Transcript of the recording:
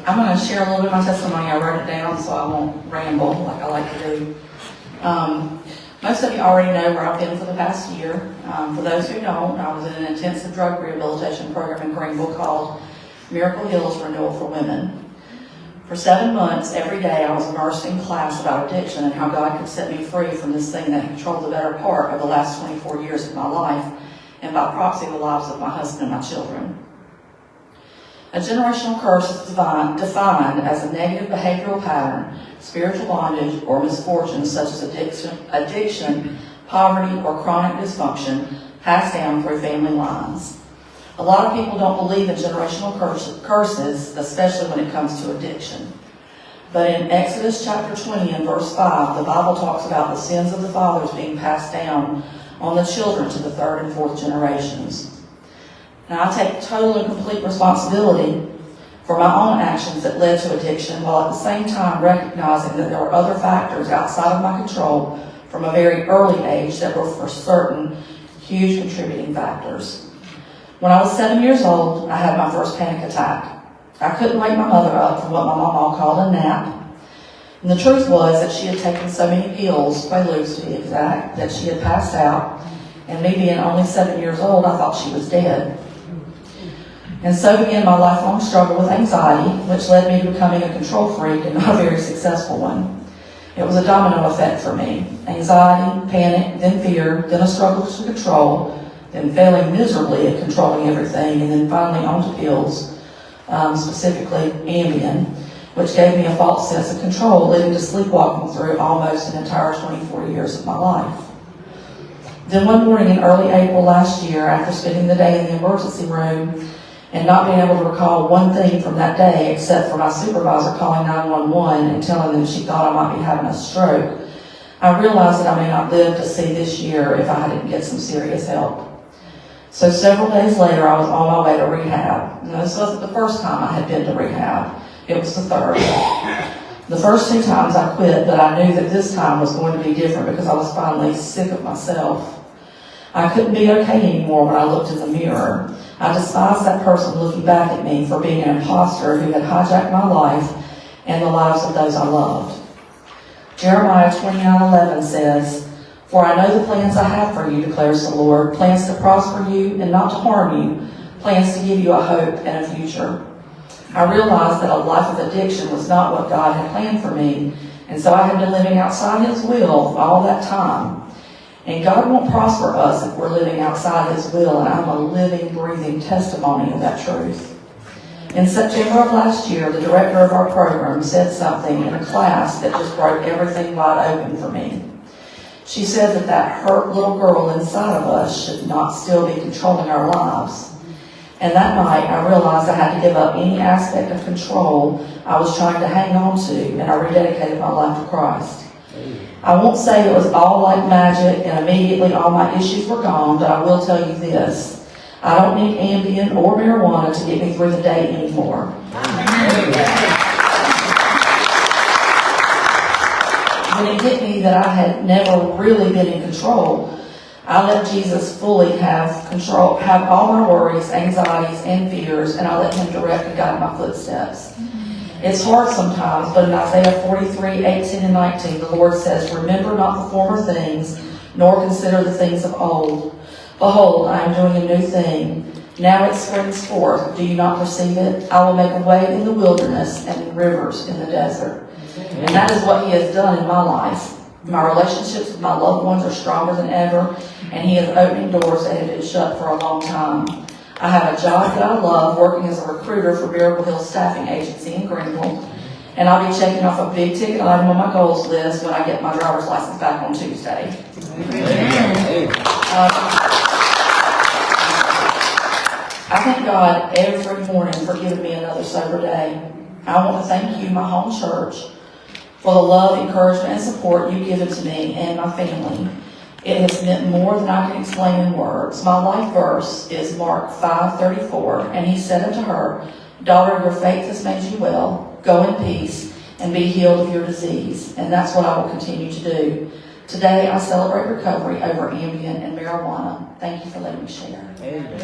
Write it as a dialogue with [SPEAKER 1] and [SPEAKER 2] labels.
[SPEAKER 1] I'm going to share a little bit of my testimony. I wrote it down so I won't ramble like I like to do. Most of you already know where I've been for the past year. For those who don't, I was in an intensive drug rehabilitation program in Greenville called Miracle Hills Renewal for Women. For 7 months, every day, I was immersed in class about addiction and how God could set me free from this thing that controlled the better part of the last 24 years of my life, and by proxy, the lives of my husband and my children. A generational curse is defined as a negative behavioral pattern, spiritual bondage, or misfortune such as addiction, poverty, or chronic dysfunction passed down through family lines. A lot of people don't believe in generational curses, especially when it comes to addiction. But in Exodus chapter 20 and verse 5, the Bible talks about the sins of the fathers being passed down on the children to the third and fourth generations. Now, I take total and complete responsibility for my own actions that led to addiction, while at the same time recognizing that there were other factors outside of my control from a very early age that were for certain huge contributing factors. When I was 7 years old, I had my first panic attack. I couldn't wake my mother up from what my mama called a nap. And the truth was that she had taken so many pills, Quaaludes to be exact, that she had passed out. And me being only 7 years old, I thought she was dead. And so began my lifelong struggle with anxiety, which led me to becoming a control freak and not a very successful one. It was a domino effect for me. Anxiety, panic, then fear, then a struggle to control, then failing miserably at controlling everything, and then finally onto pills, specifically Ambien, which gave me a false sense of control, leading to sleepwalking through almost an entire 24 years of my life. Then one morning in early April last year, after spending the day in the emergency room and not being able to recall one thing from that day except for my supervisor calling 911 and telling them she thought I might be having a stroke, I realized that I may not live to see this year if I didn't get some serious help. So several days later, I was on my way to rehab. Now, this wasn't the first time I had been to rehab. It was the third. The first 2 times I quit, but I knew that this time was going to be different because I was finally sick of myself. I couldn't be okay anymore when I looked in the mirror. I despised that person looking back at me for being an imposter who had hijacked my life and the lives of those I loved. Jeremiah 29:11 says, "For I know the plans I have for you, declares the Lord, plans to prosper you and not to harm you, plans to give you a hope and a future." I realized that a life of addiction was not what God had planned for me, and so I had been living outside His will all that time. And God won't prosper us if we're living outside His will, and I'm a living, breathing testimony of that truth. In September of last year, the director of our program said something in a class that just broke everything wide open for me. She said that hurt little girl inside of us should not still be controlling our lives. And that night, I realized I had to give up any aspect of control I was trying to hang on to, and I rededicated my life to Christ. I won't say it was all like magic and immediately all my issues were gone, but I will tell you this. I don't need Ambien or marijuana to get me through the day anymore. When it hit me that I had never really been in control, I let Jesus fully have control, have all my worries, anxieties, and fears, and I let Him direct and guide my footsteps. It's hard sometimes, but in Isaiah 43:18 and 19, the Lord says, "Remember not the former things, nor consider the things of old. Behold, I am doing a new thing. Now it springs forth. Do you not perceive it? I will make a way in the wilderness and rivers in the desert." And that is what He has done in my life. My relationships with my loved ones are stronger than ever, and He is opening doors that have been shut for a long time. I have a job that I love, working as a recruiter for Miracle Hills Staffing Agency in Greenville, and I'll be checking off a big ticket item on my goals list when I get my driver's license back on Tuesday. I thank God every morning for giving me another sober day. I want to thank you, my home church, for the love, encouragement, and support you've given to me and my family. It has meant more than I can explain in words. My life verse is Mark 5:34, and He said unto her, "Daughter, your faith has made you well. Go in peace and be healed of your disease." And that's what I will continue to do. Today, I celebrate recovery over Ambien and marijuana. Thank you for letting me share. Amen.